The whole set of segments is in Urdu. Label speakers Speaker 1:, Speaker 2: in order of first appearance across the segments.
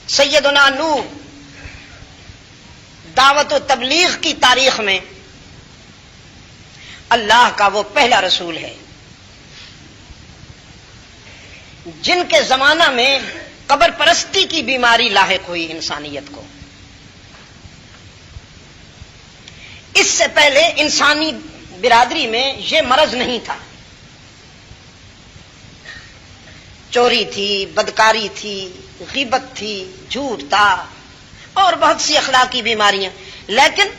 Speaker 1: سیدنا نوح دعوت و تبلیغ کی تاریخ میں اللہ کا وہ پہلا رسول ہے جن کے زمانہ میں قبر پرستی کی بیماری لاحق ہوئی انسانیت کو. اس سے پہلے انسانی برادری میں یہ مرض نہیں تھا. چوری تھی، بدکاری تھی، غیبت تھی، جھوٹ تھا اور بہت سی اخلاقی بیماریاں، لیکن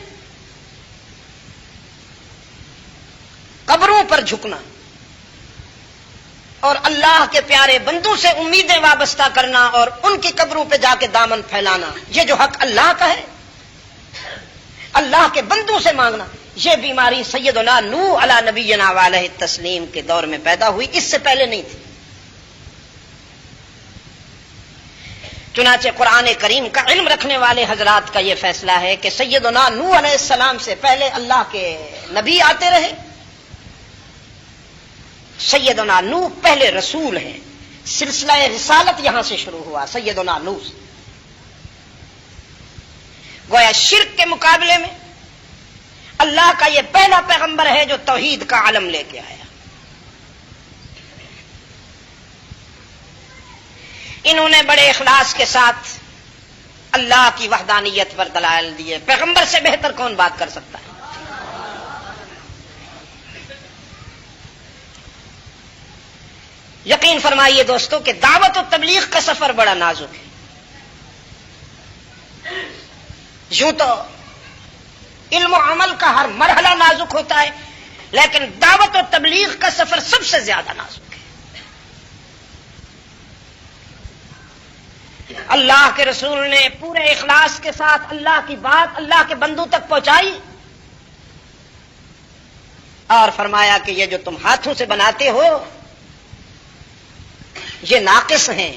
Speaker 1: قبروں پر جھکنا اور اللہ کے پیارے بندوں سے امیدیں وابستہ کرنا اور ان کی قبروں پہ جا کے دامن پھیلانا، یہ جو حق اللہ کا ہے اللہ کے بندوں سے مانگنا، یہ بیماری سیدنا نوح علی نبینا وعلیہ التسلیم کے دور میں پیدا ہوئی، اس سے پہلے نہیں تھی. چنانچہ قرآن کریم کا علم رکھنے والے حضرات کا یہ فیصلہ ہے کہ سیدنا نوح علیہ السلام سے پہلے اللہ کے نبی آتے رہے. سیدنا نوح پہلے رسول ہیں. سلسلہ رسالت یہاں سے شروع ہوا سیدنا نوح سے. گویا شرک کے مقابلے میں اللہ کا یہ پہلا پیغمبر ہے جو توحید کا علم لے کے آیا. انہوں نے بڑے اخلاص کے ساتھ اللہ کی وحدانیت پر دلائل دیے. پیغمبر سے بہتر کون بات کر سکتا ہے؟ یقین فرمائیے دوستو کہ دعوت و تبلیغ کا سفر بڑا نازک ہے. یوں تو علم و عمل کا ہر مرحلہ نازک ہوتا ہے، لیکن دعوت و تبلیغ کا سفر سب سے زیادہ نازک ہے. اللہ کے رسول نے پورے اخلاص کے ساتھ اللہ کی بات اللہ کے بندوں تک پہنچائی اور فرمایا کہ یہ جو تم ہاتھوں سے بناتے ہو یہ ناقص ہیں،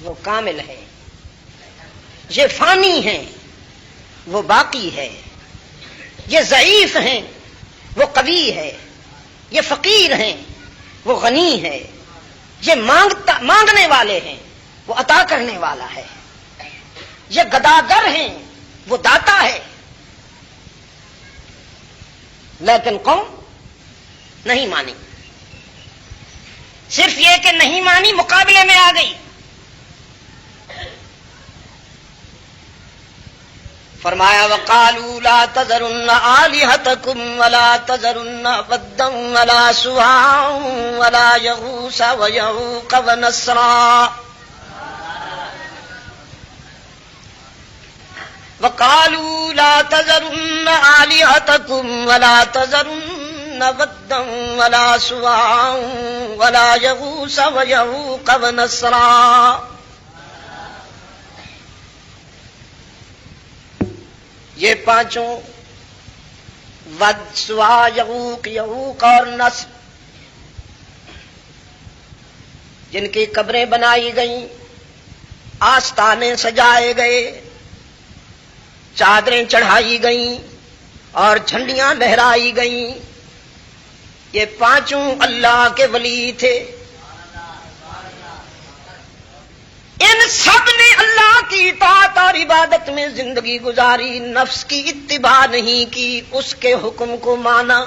Speaker 1: وہ کامل ہے. یہ فانی ہیں، وہ باقی ہے. یہ ضعیف ہیں، وہ قوی ہے. یہ فقیر ہیں، وہ غنی ہے. یہ مانگنے والے ہیں، وہ عطا کرنے والا ہے. یہ گداگر ہیں، وہ داتا ہے. لیکن قوم نہیں مانی. صرف یہ کہ نہیں مانی، مقابلے میں آ گئی. فرمایا وَقَالُوا لَا تَذَرُنَّ آلِهَتَكُمْ وَلَا تَذَرُنَّ وَدًّا وَلَا سُوَاعًا وَلَا يَغُوثَ وَيَعُوقَ وَنَسْرًا. وَقَالُوا لَا تَذَرُنَّ آلِهَتَكُمْ وَلَا تَذَرُنَّ وَدًّا وَلَا سُوَاعًا وَلَا يَغُوثَ وَيَعُوقَ وَنَسْرًا. یہ پانچوں ود، سوا، یعوق اور نسر جن کی قبریں بنائی گئیں، آستانے سجائے گئے، چادریں چڑھائی گئیں اور جھنڈیاں لہرائی گئیں، یہ پانچوں اللہ کے ولی تھے. ان سب نے اللہ کی اطاعت اور عبادت میں زندگی گزاری، نفس کی اتباع نہیں کی، اس کے حکم کو مانا.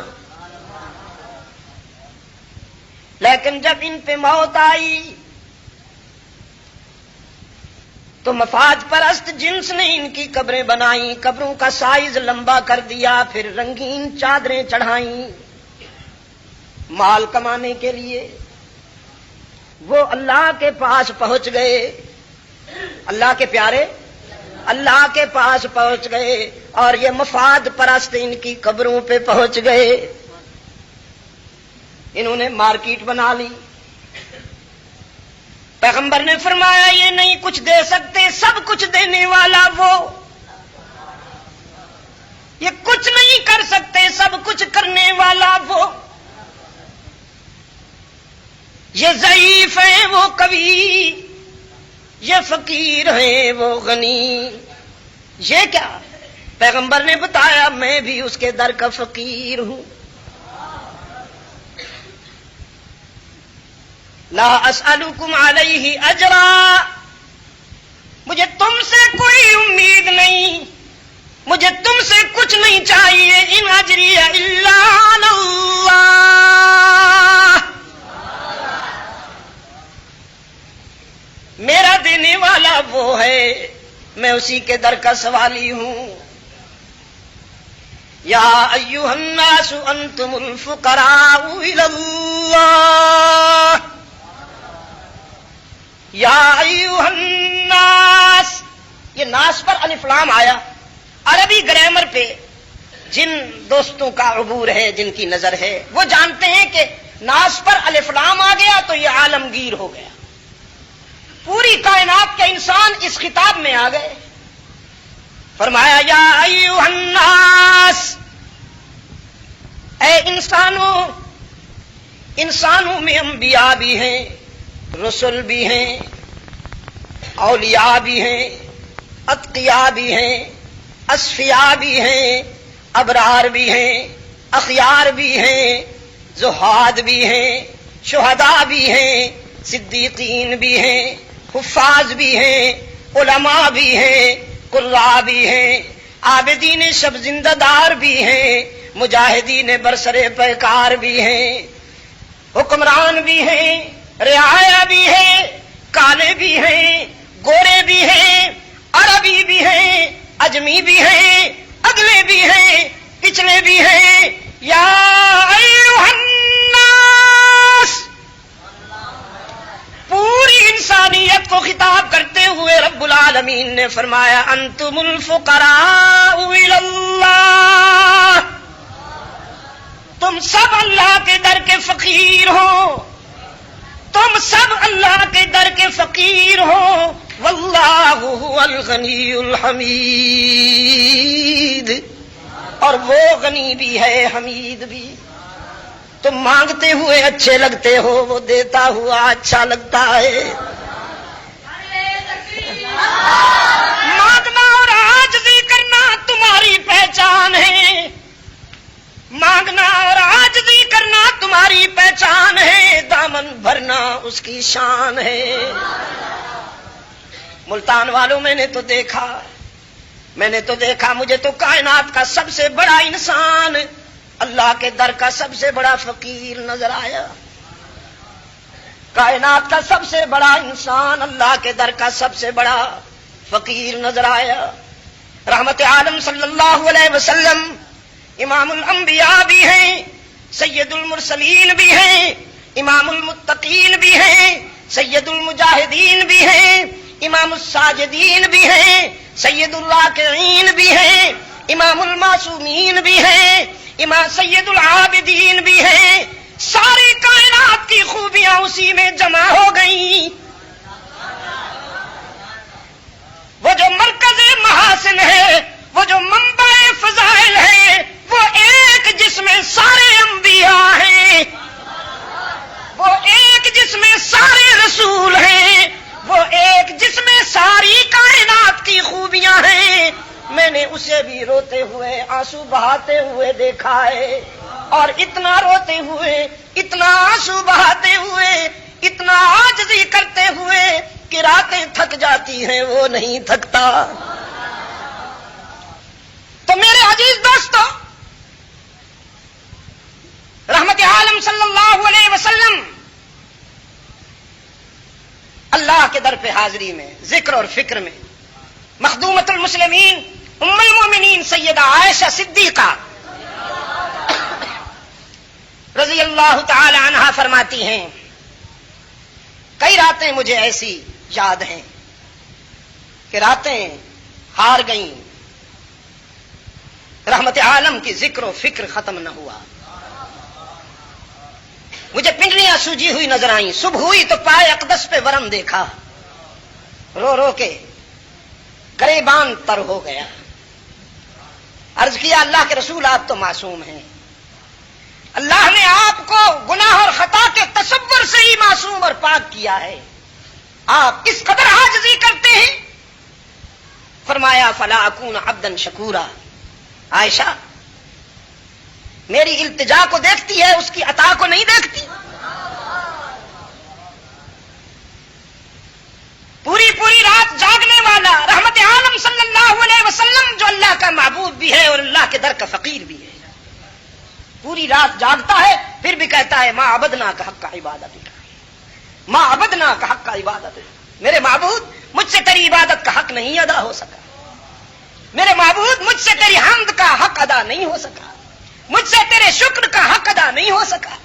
Speaker 1: لیکن جب ان پہ موت آئی تو مفاد پرست جنس نے ان کی قبریں بنائیں، قبروں کا سائز لمبا کر دیا، پھر رنگین چادریں چڑھائیں مال کمانے کے لیے. وہ اللہ کے پاس پہنچ گئے، اللہ کے پیارے اللہ کے پاس پہنچ گئے اور یہ مفاد پرست ان کی قبروں پہ پہنچ گئے. انہوں نے مارکیٹ بنا لی. پیغمبر نے فرمایا یہ نہیں کچھ دے سکتے، سب کچھ دینے والا وہ. یہ کچھ نہیں کر سکتے، سب کچھ کرنے والا وہ. یہ ضعیف ہیں، وہ قوی. یہ فقیر ہیں، وہ غنی. یہ کیا پیغمبر نے بتایا، میں بھی اس کے در کا فقیر ہوں. لا اسألکم علیہ اجرا، اجری الا علی اللہ، میرا دینے والا وہ ہے، میں اسی کے در کا سوالی ہوں۔ یا ایھا الناس انتم الفقراء الی اللہ، یا ایھا الناس، یہ ناس پر الف لام آیا۔ عربی گرامر پہ جن دوستوں کا عبور ہے، جن کی نظر ہے، وہ جانتے ہیں کہ ناس پر الف لام آ گیا تو یہ عالمگیر ہو گیا، پوری کائنات کے انسان اس خطاب میں آ گئے۔ فرمایا یا ایھا الناس، اے انسانوں، انسانوں میں انبیاء بھی ہیں، رسل بھی ہیں، اولیاء بھی ہیں، اتقیاء بھی ہیں، اصفیاء بھی ہیں، ابرار بھی ہیں، اخیار بھی ہیں، زہاد بھی ہیں، شہداء بھی ہیں، صدیقین بھی ہیں، حفاظ بھی ہیں، علماء بھی ہیں، قراء بھی ہیں، عابدین شب زندہ دار بھی ہیں، مجاہدین برسر پیکار بھی ہیں، حکمران بھی ہیں، رعایا بھی ہیں، کالے بھی ہیں، گورے بھی ہیں، عربی بھی ہیں، اجمی بھی ہیں، اگلے بھی ہیں، پچھلے بھی ہیں۔ یا ایھا الناس، پوری انسانیت کو خطاب کرتے ہوئے رب العالمین نے فرمایا انتم الفقراء الی اللہ، تم سب اللہ کے در کے فقیر ہو، تم سب اللہ کے در کے فقیر ہو، واللہ هو الغنی الحمید، اور وہ غنی بھی ہے حمید بھی۔ تم مانگتے ہوئے اچھے لگتے ہو، وہ دیتا ہوا اچھا لگتا ہے۔ مانگنا اور عاجزی کرنا تمہاری پہچان ہے، مانگنا اور عاجزی کرنا تمہاری پہچان ہے، دامن بھرنا اس کی شان ہے۔ ملتان والوں، میں نے تو دیکھا مجھے تو کائنات کا سب سے بڑا انسان اللہ کے در کا سب سے بڑا فقیر نظر آیا۔ کائنات کا سب سے بڑا انسان اللہ کے در کا سب سے بڑا فقیر نظر آیا۔ رحمت عالم صلی اللہ علیہ وسلم امام الانبیاء بھی ہیں، سید المرسلین بھی ہیں، امام المتقین بھی ہیں، سید المجاہدین بھی ہیں، امام الساجدین بھی ہیں، سید الراکعین بھی ہیں، امام المعصومین بھی ہیں، امام سید العابدین بھی ہیں۔ ساری کائنات کی خوبیاں اسی میں جمع ہو گئیں۔ وہ جو مرکز محاسن ہے، وہ جو منبع فضائل ہے، وہ ایک جس میں سارے انبیاء ہیں، وہ ایک جس میں سارے رسول ہیں، وہ ایک جس میں ساری کائنات کی خوبیاں ہیں۔ میں نے اسے بھی روتے ہوئے، آنسو بہاتے ہوئے دیکھا ہے، اور اتنا روتے ہوئے، اتنا آنسو بہاتے ہوئے، اتنا عاجزی کرتے ہوئے کہ راتیں تھک جاتی ہیں، وہ نہیں تھکتا۔ تو میرے عزیز دوستو، رحمت عالم صلی اللہ علیہ وسلم اللہ کے در پہ حاضری میں، ذکر اور فکر میں، مخدومۃ المسلمین ام المومنین سیدہ عائشہ صدیقہ رضی اللہ تعالی عنہا فرماتی ہیں، کئی راتیں مجھے ایسی یاد ہیں کہ راتیں ہار گئیں، رحمت عالم کی ذکر و فکر ختم نہ ہوا، مجھے پنڈلیاں سوجی ہوئی نظر آئیں، صبح ہوئی تو پائے اقدس پہ ورم دیکھا، رو رو کے گریبان تر ہو گیا، عرض کیا اللہ کے رسول آپ تو معصوم ہیں، اللہ نے آپ کو گناہ اور خطا کے تصور سے ہی معصوم اور پاک کیا ہے، آپ کس قدر عاجزی کرتے ہیں؟ فرمایا فلا اکون عبدا شکورا، عائشہ میری التجا کو دیکھتی ہے، اس کی عطا کو نہیں دیکھتی۔ پوری پوری رات جاگنے والا رحمت عالم صلی اللہ علیہ وسلم جو اللہ کا معبود بھی ہے اور اللہ کے در کا فقیر بھی ہے، رات جاگتا ہے پھر بھی کہتا ہے ما عبدنا کا حق کا عبادت کا، ما عبدنا کا حق کا عبادت، میرے معبود مجھ سے تیری عبادت کا حق نہیں ادا ہو سکا، میرے معبود مجھ سے تیری حمد کا حق ادا نہیں ہو سکا، مجھ سے تیرے شکر کا حق ادا نہیں ہو سکا۔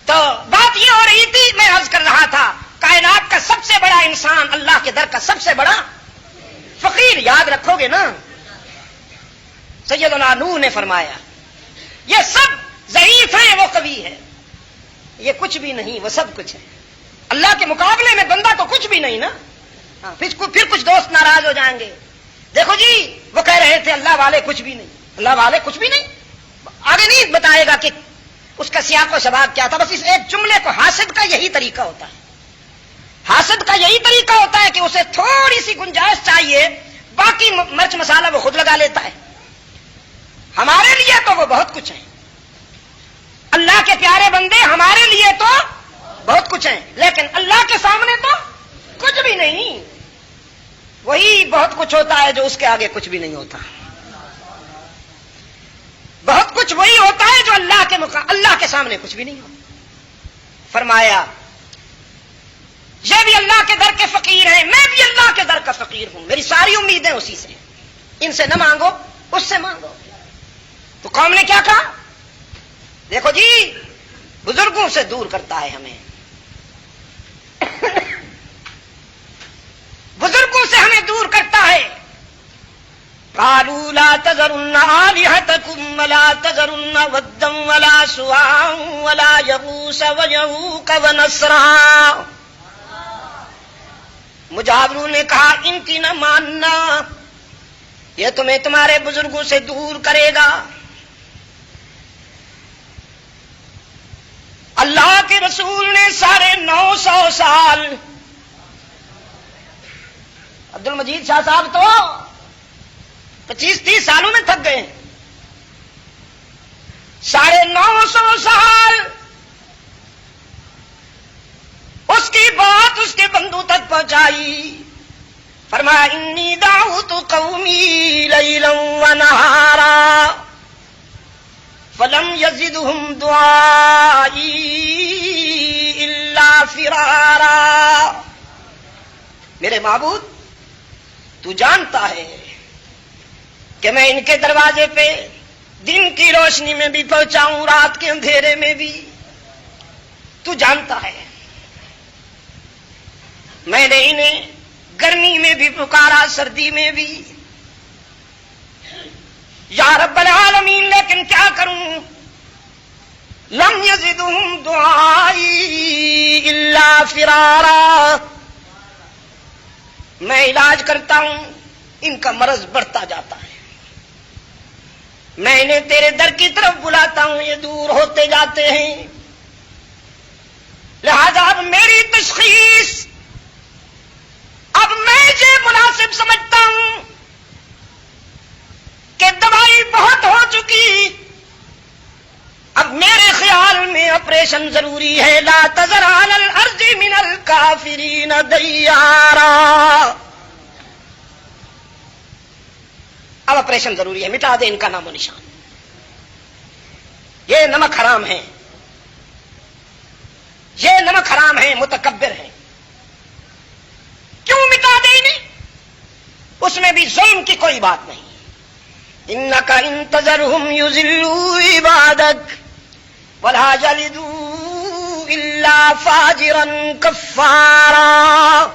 Speaker 1: تو بات یہ ہو رہی تھی، میں عرض کر رہا تھا کائنات کا سب سے بڑا انسان اللہ کے در کا سب سے بڑا فقیر، یاد رکھو گے نا؟ سیدنا نوح نے فرمایا یہ سب ضعیف ہیں وہ قوی ہے، یہ کچھ بھی نہیں وہ سب کچھ ہے، اللہ کے مقابلے میں بندہ تو کچھ بھی نہیں نا۔ پھر کچھ دوست ناراض ہو جائیں گے، دیکھو جی وہ کہہ رہے تھے اللہ والے کچھ بھی نہیں، اللہ والے کچھ بھی نہیں، آگے نہیں بتائے گا کہ اس کا سیاق و سباق کیا تھا، بس اس ایک جملے کو حاسد کا یہی طریقہ ہوتا ہے، حاسد کا یہی طریقہ ہوتا ہے کہ اسے تھوڑی سی گنجائش چاہیے، باقی مرچ مسالہ وہ خود لگا لیتا ہے۔ ہمارے لیے تو وہ بہت کچھ ہے، اللہ کے پیارے بندے ہمارے لیے تو بہت کچھ ہیں، لیکن اللہ کے سامنے تو کچھ بھی نہیں۔ وہی بہت کچھ ہوتا ہے جو اس کے آگے کچھ بھی نہیں ہوتا، بہت کچھ وہی ہوتا ہے جو اللہ کے سامنے کچھ بھی نہیں ہوتا۔ فرمایا یہ بھی اللہ کے در کے فقیر ہیں، میں بھی اللہ کے در کا فقیر ہوں، میری ساری امیدیں اسی سے، ان سے نہ مانگو اس سے مانگو۔ تو قوم نے کیا کہا؟ دیکھو جی بزرگوں سے دور کرتا ہے ہمیں، بزرگوں سے ہمیں دور کرتا ہے۔ قالوا لا تذرن آلهتكم ولا تذرن ودا ولا سواعا ولا يغوث ويعوق ونسرا۔ مجاوروں نے کہا ان کی نہ ماننا، یہ تمہیں تمہارے بزرگوں سے دور کرے گا۔ اللہ کے رسول نے 950 سال، عبد المجید شاہ صاحب تو 25-30 سالوں میں تھک گئے، 950 سال اس کی بات اس کے بندوں تک پہنچائی۔ فرمایا انی دعوت قومی لیلا ونہارا فلم یزدہم دعائی الا فرارا۔ میرے معبود تو جانتا ہے کہ میں ان کے دروازے پہ دن کی روشنی میں بھی پہنچاؤں، رات کے اندھیرے میں بھی، تو جانتا ہے میں نے انہیں گرمی میں بھی پکارا، سردی میں بھی، یا رب العالمین، لیکن کیا کروں؟ لم یزدہم دعائی الا فرارا، میں علاج کرتا ہوں ان کا مرض بڑھتا جاتا ہے، میں انہیں تیرے در کی طرف بلاتا ہوں یہ دور ہوتے جاتے ہیں، لہذا اب میری تشخیص، اب میں یہ مناسب سمجھتا ہوں کہ دوائی بہت ہو چکی، اب میرے خیال میں آپریشن ضروری ہے۔ لا تذر علی الارض من الکافرین دیارا، اب آپریشن ضروری ہے، مٹا دے ان کا نام و نشان، یہ نمک حرام ہے، یہ نمک حرام ہے، متکبر ہے، کیوں مٹا دے انہیں؟ اس میں بھی ظلم کی کوئی بات نہیں۔ انک ان تذرہم یضلوا عبادک ولا یلدوا الا فاجرا کفارا،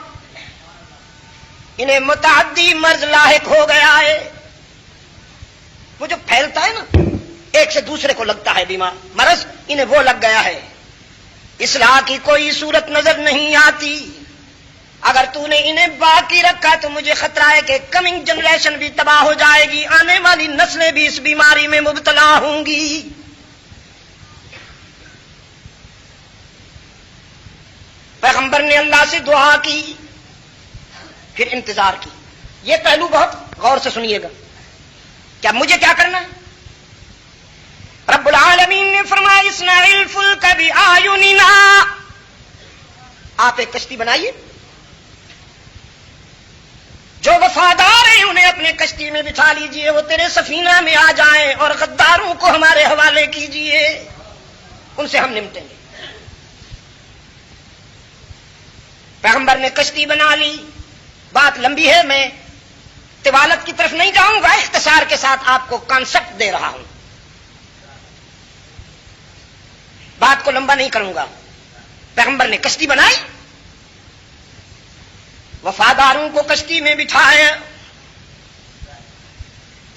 Speaker 1: انہیں متعدی مرض لاحق ہو گیا ہے، وہ جو پھیلتا ہے نا، ایک سے دوسرے کو لگتا ہے بیمار مرض، انہیں وہ لگ گیا ہے، اصلاح کی کوئی صورت نظر نہیں آتی۔ اگر تو نے انہیں باقی رکھا تو مجھے خطرہ ہے کہ کمنگ جنریشن بھی تباہ ہو جائے گی، آنے والی نسلیں بھی اس بیماری میں مبتلا ہوں گی۔ پیغمبر نے اللہ سے دعا کی، پھر انتظار کی۔ یہ پہلو بہت غور سے سنیے گا، کیا مجھے کیا کرنا ہے؟ رب العالمین نے فرمایا اصنع الفلک بأعیننا، آپ ایک کشتی بنائیے، جو وفادار ہیں انہیں اپنے اپنے کشتی میں بٹھا لیجئے، وہ تیرے سفینہ میں آ جائیں اور غداروں کو ہمارے حوالے کیجئے، ان سے ہم نمٹیں گے۔ پیغمبر نے کشتی بنا لی۔ بات لمبی ہے، میں طوالت کی طرف نہیں جاؤں گا، اختصار کے ساتھ آپ کو کانسیپٹ دے رہا ہوں، بات کو لمبا نہیں کروں گا۔ پیغمبر نے کشتی بنائی، وفاداروں کو کشتی میں بٹھایا،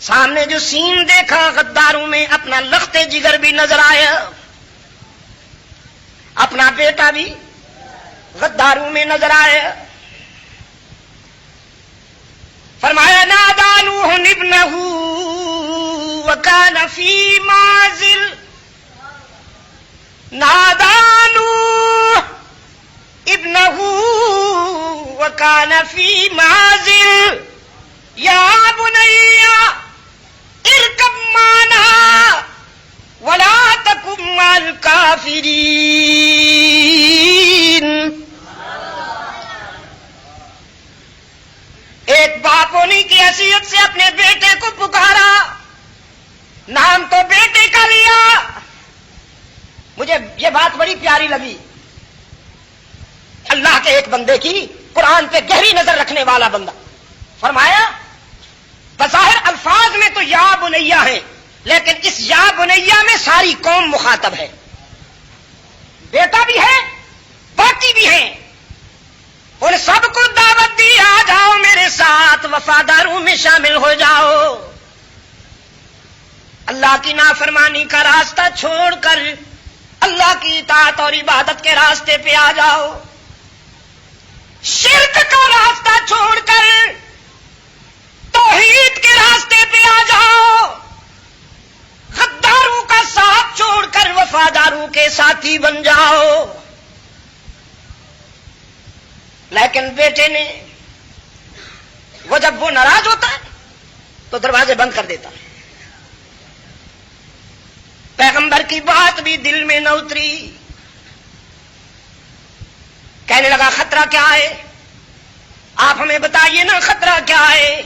Speaker 1: سامنے جو سین دیکھا غداروں میں اپنا لخت جگر بھی نظر آیا، اپنا بیٹا بھی غداروں میں نظر آیا۔ فرمایا نادى نوح ابنه وكان في معزل، نادى نوح ابنه وكان في معزل يا بني اركب معنا ولا تكن مع الكافرين۔ ایک باپ ہونے کی حیثیت سے اپنے بیٹے کو پکارا، نام تو بیٹے کا لیا۔ مجھے یہ بات بڑی پیاری لگی، اللہ کے ایک بندے کی، قرآن پہ گہری نظر رکھنے والا بندہ۔ فرمایا بظاہر الفاظ میں تو یا بنیا ہے، لیکن اس یا بنیا میں ساری قوم مخاطب ہے، بیٹا بھی ہے باقی بھی ہیں، اور سب کو دعوت دی آ جاؤ میرے ساتھ، وفاداروں میں شامل ہو جاؤ، اللہ کی نافرمانی کا راستہ چھوڑ کر اللہ کی اطاعت اور عبادت کے راستے پہ آ جاؤ، شرک کا راستہ چھوڑ کر توحید کے راستے پہ آ جاؤ، غداروں کا ساتھ چھوڑ کر وفاداروں کے ساتھی بن جاؤ۔ لیکن بیٹے نے، وہ جب وہ ناراض ہوتا ہے تو دروازے بند کر دیتا ہے۔ پیغمبر کی بات بھی دل میں نہ اتری، کہنے لگا خطرہ کیا ہے، آپ ہمیں بتائیے نا خطرہ کیا ہے۔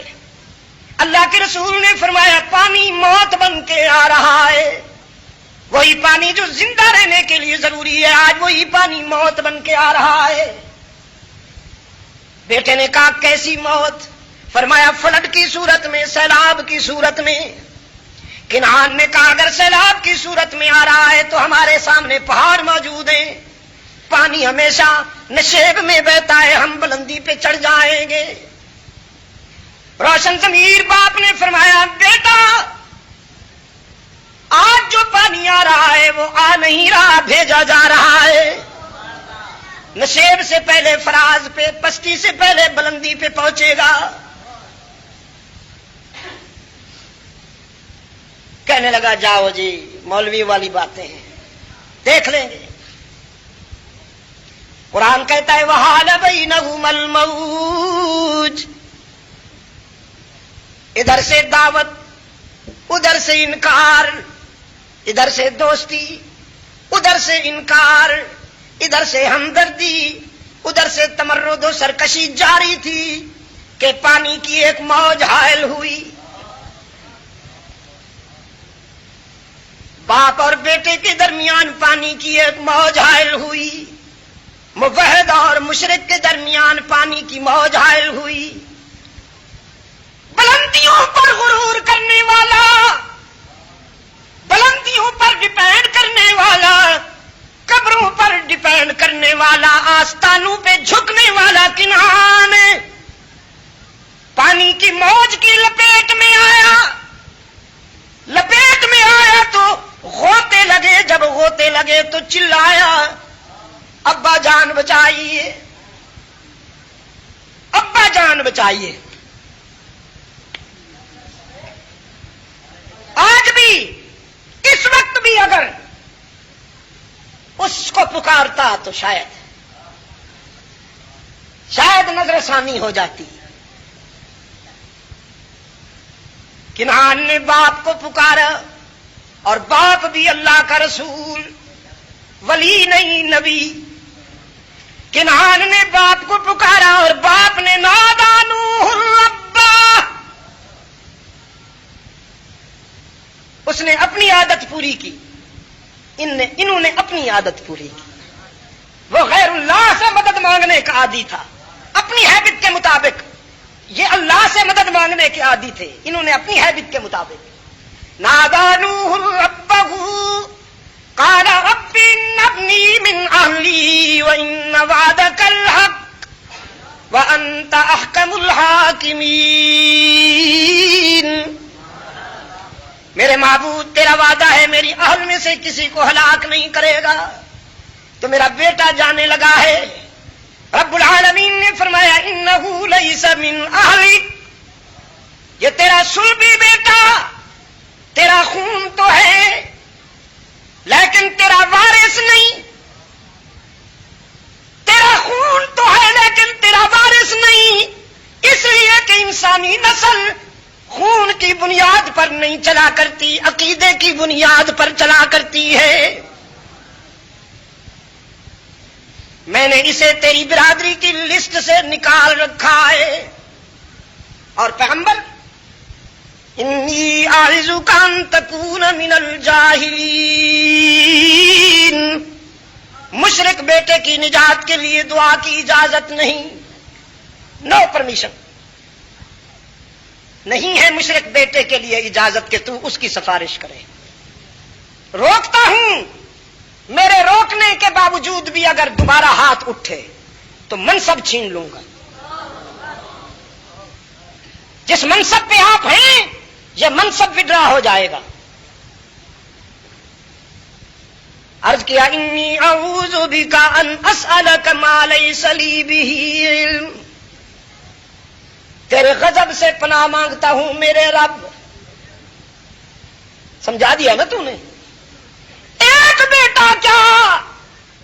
Speaker 1: اللہ کے رسول نے فرمایا پانی موت بن کے آ رہا ہے، وہی پانی جو زندہ رہنے کے لیے ضروری ہے، آج وہی پانی موت بن کے آ رہا ہے۔ بیٹے نے کہا کیسی موت؟ فرمایا فلڈ کی صورت میں، سیلاب کی صورت میں۔ کنعان نے کہا اگر سیلاب کی صورت میں آ رہا ہے تو ہمارے سامنے پہاڑ موجود ہیں، پانی ہمیشہ نشیب میں بہتا ہے، ہم بلندی پہ چڑھ جائیں گے۔ روشن ضمیر باپ نے فرمایا بیٹا آج جو پانی آ رہا ہے وہ آ نہیں رہا، بھیجا جا رہا ہے، نشیب سے پہلے فراز پہ، پستی سے پہلے بلندی پہ پہنچے گا۔ کہنے لگا جاؤ جی مولوی والی باتیں ہیں، دیکھ لیں گے۔ قرآن کہتا ہے وَحَالَ بَيْنَهُمَا الْمَوْجُ، ادھر سے دعوت، ادھر سے انکار، ادھر سے دوستی، ادھر سے انکار، ادھر سے ہمدردی، ادھر سے تمرد و سرکشی جاری تھی کہ پانی کی ایک موج حائل ہوئی۔ باپ اور بیٹے کے درمیان پانی کی ایک موج حائل ہوئی، موحد اور مشرک کے درمیان پانی کی موج حائل ہوئی۔ بلندیوں پر غرور کرنے والا، بلندیوں پر ڈیپینڈ کرنے والا، قبروں پر ڈیپینڈ کرنے والا، آستانوں پہ جھکنے والا کنعان پانی کی موج کی لپیٹ میں آیا، لپیٹ میں آیا تو غوطے لگے، جب غوطے لگے تو چلایا ابا جان بچائیے، ابا جان بچائیے۔ آج بھی اس وقت بھی اگر اس کو پکارتا تو شاید نظر ثانی ہو جاتی۔ کنعان نے باپ کو پکارا، اور باپ بھی اللہ کا رسول، ولی نہیں نبی۔ کنعان نے باپ کو پکارا اور باپ نے نادى نوح ربه عادت پوری کی، انہوں نے اپنی عادت پوری کی۔ وہ غیر اللہ سے مدد مانگنے کا عادی تھا اپنی ہیبٹ کے مطابق، یہ اللہ سے مدد مانگنے کے عادی تھے، انہوں نے اپنی ہیبٹ کے مطابق۔ نادى نوح ربه قال رب إن ابني من أهلي وإن وعدك الحق وأنت أحكم الحاكمين۔ میرے معبود تیرا وعدہ ہے میری اہل میں سے کسی کو ہلاک نہیں کرے گا، تو میرا بیٹا جانے لگا ہے۔ رب العالمین نے فرمایا انه ليس من اہلک، یہ تیرا صلبی بیٹا، تیرا خون تو ہے لیکن تیرا وارث نہیں، تیرا خون تو ہے لیکن تیرا وارث نہیں، اس لیے کہ انسانی نسل خون کی بنیاد پر نہیں چلا کرتی، عقیدے کی بنیاد پر چلا کرتی ہے۔ میں نے اسے تیری برادری کی لسٹ سے نکال رکھا ہے۔ اور پیغمبر انی اعوذک ان تکون من الجاہلین، مشرک بیٹے کی نجات کے لیے دعا کی اجازت نہیں، نو پرمیشن، نہیں ہے مشرک بیٹے کے لیے اجازت کہ تو اس کی سفارش کرے۔ روکتا ہوں، میرے روکنے کے باوجود بھی اگر دوبارہ ہاتھ اٹھے تو منصب چھین لوں گا۔ جس منصب پہ آپ ہیں یہ منصب وڈرا ہو جائے گا۔ عرض کیا انی اعوذ بک ان اسألک ما لیس لی بہ علم، تیرے غضب سے پناہ مانگتا ہوں میرے رب۔ سمجھا دیا نا تو نے؟ ایک بیٹا کیا،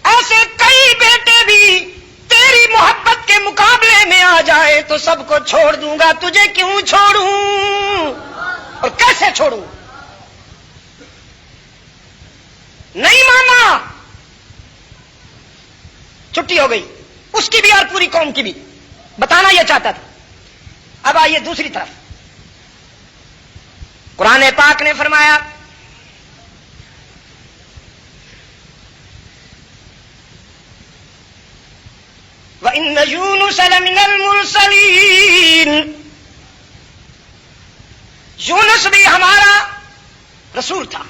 Speaker 1: ایسے کئی بیٹے بھی تیری محبت کے مقابلے میں آ جائے تو سب کو چھوڑ دوں گا، تجھے کیوں چھوڑوں اور کیسے چھوڑوں؟ نہیں مانا، چھٹی ہو گئی اس کی بھی اور پوری قوم کی بھی، بتانا یہ چاہتا تھا۔ اب آئیے دوسری طرف، قرآن پاک نے فرمایا وَإِنَّ يُونُسَ لَمِنَ الْمُرْسَلِينَ، یونس بھی ہمارا رسول تھا،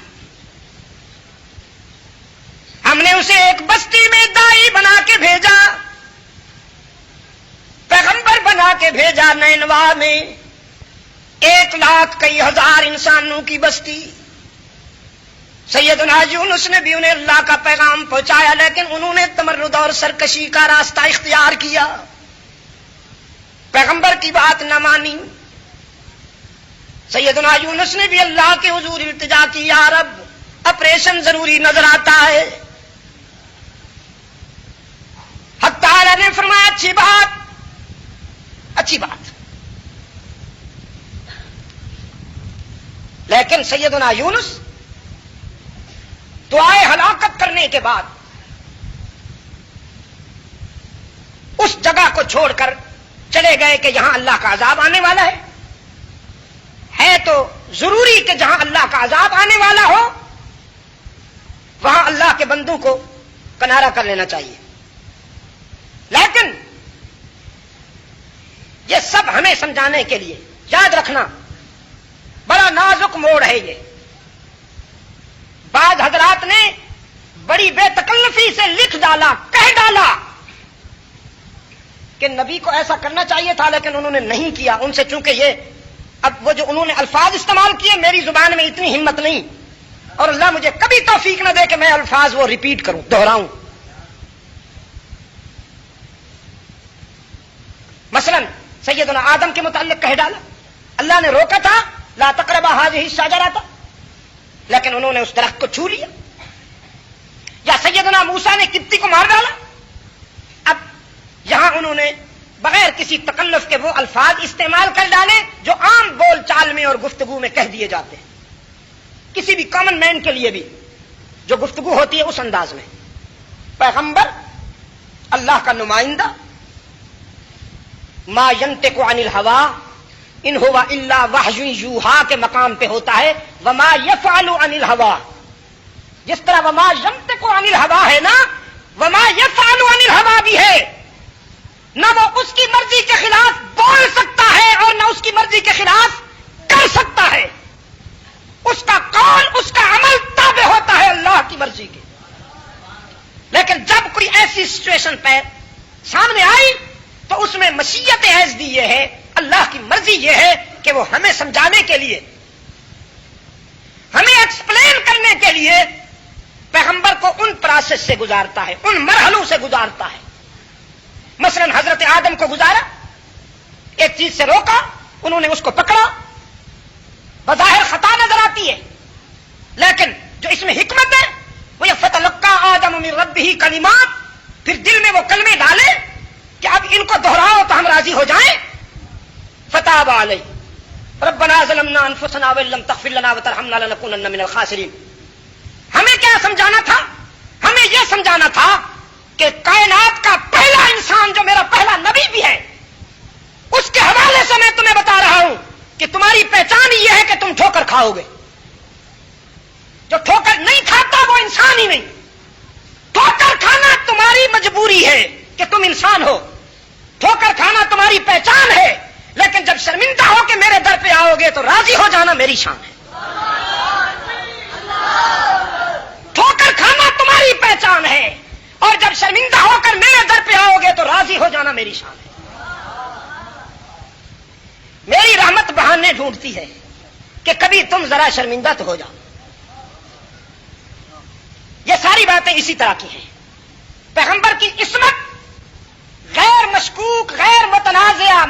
Speaker 1: ہم نے اسے ایک بستی میں دائی بنا کے بھیجا، پیغمبر بنا کے بھیجا، نینوا میں 1,00,000 کئی ہزار انسانوں کی بستی۔ سیدنا یونس نے بھی انہیں اللہ کا پیغام پہنچایا، لیکن انہوں نے تمرد اور سرکشی کا راستہ اختیار کیا، پیغمبر کی بات نہ مانی۔ سیدنا یونس نے بھی اللہ کے حضور التجا کی، یا رب آپریشن ضروری نظر آتا ہے۔ حق تعالی نے فرمایا اچھی بات، اچھی بات، لیکن سیدنا یونس دعائے ہلاکت کرنے کے بعد اس جگہ کو چھوڑ کر چلے گئے کہ یہاں اللہ کا عذاب آنے والا ہے تو ضروری کہ جہاں اللہ کا عذاب آنے والا ہو وہاں اللہ کے بندوں کو کنارہ کر لینا چاہیے۔ لیکن یہ سب ہمیں سمجھانے کے لیے، یاد رکھنا بڑا نازک موڑ ہے یہ۔ بعض حضرات نے بڑی بے تکلفی سے لکھ ڈالا، کہہ ڈالا کہ نبی کو ایسا کرنا چاہیے تھا لیکن انہوں نے نہیں کیا۔ ان سے چونکہ یہ اب وہ جو انہوں نے الفاظ استعمال کیے میری زبان میں اتنی ہمت نہیں، اور اللہ مجھے کبھی توفیق نہ دے کہ میں الفاظ وہ ریپیٹ کروں، دہراؤں۔ مثلا سیدنا آدم کے متعلق کہہ ڈالا، اللہ نے روکا تھا لا تقربا هذه الشجرة، لیکن انہوں نے اس درخت کو چھو لیا۔ یا سیدنا موسیٰ نے قبطی کو مار ڈالا، اب یہاں انہوں نے بغیر کسی تکلف کے وہ الفاظ استعمال کر ڈالے جو عام بول چال میں اور گفتگو میں کہہ دیے جاتے ہیں، کسی بھی کامن مین کے لیے بھی جو گفتگو ہوتی ہے اس انداز میں۔ پیغمبر اللہ کا نمائندہ، ما ینطق عن الهوى ان هو الا وحی یوحی کے مقام پہ ہوتا ہے، وما یفعل عن الهوى جس طرح وما ينطق عن الهوى ہے نا، وما يفعل عن الهوى بھی ہے، نہ وہ اس کی مرضی کے خلاف بول سکتا ہے اور نہ اس کی مرضی کے خلاف کر سکتا ہے. اس کا قول، اس کا عمل تابع ہوتا ہے اللہ کی مرضی کے. لیکن جب کوئی ایسی سچویشن پہ سامنے آئی تو اس میں مشیت عزدی یہ ہے، اللہ کی مرضی یہ ہے کہ وہ ہمیں سمجھانے کے لیے، ہمیں ایکسپلین کرنے کے لیے پیغمبر کو ان پروسیس سے گزارتا ہے، ان مرحلوں سے گزارتا ہے. مثلا حضرت آدم کو گزارا، ایک چیز سے روکا، انہوں نے اس کو پکڑا، بظاہر خطا نظر آتی ہے، لیکن جو اس میں حکمت ہے وہ یہ فتلقى آدم من ربه کلمات، پھر دل میں وہ کلمے ڈالے کہ اب ان کو دہراؤ تو ہم راضی ہو جائیں. فتاب علیہ ربنا ظلمنا انفسنا وان لم تغفر لنا وترحمنا لنكونن من الخاسرین. ہمیں کیا سمجھانا تھا؟ ہمیں یہ سمجھانا تھا کہ کائنات کا پہلا انسان جو میرا پہلا نبی بھی ہے، اس کے حوالے سے میں تمہیں بتا رہا ہوں کہ تمہاری پہچان یہ ہے کہ تم ٹھوکر کھاؤ گے. جو ٹھوکر نہیں کھاتا وہ انسان ہی نہیں. ٹھوکر کھانا تمہاری مجبوری ہے کہ تم انسان ہو، ٹھوکر کھانا تمہاری پہچان ہے، لیکن جب شرمندہ ہو کے میرے در پہ آؤ گے تو راضی ہو جانا میری شان ہے. ٹھوکر کھانا تمہاری پہچان ہے، اور جب شرمندہ ہو کر میرے در پہ آؤ گے تو راضی ہو جانا میری شان ہے. میری رحمت بہانے ڈھونڈتی ہے کہ کبھی تم ذرا شرمندہ تو ہو جاؤ. یہ ساری باتیں اسی طرح کی ہیں. پیغمبر کی عصمت غیر مشکوک، غیر متنازعہ،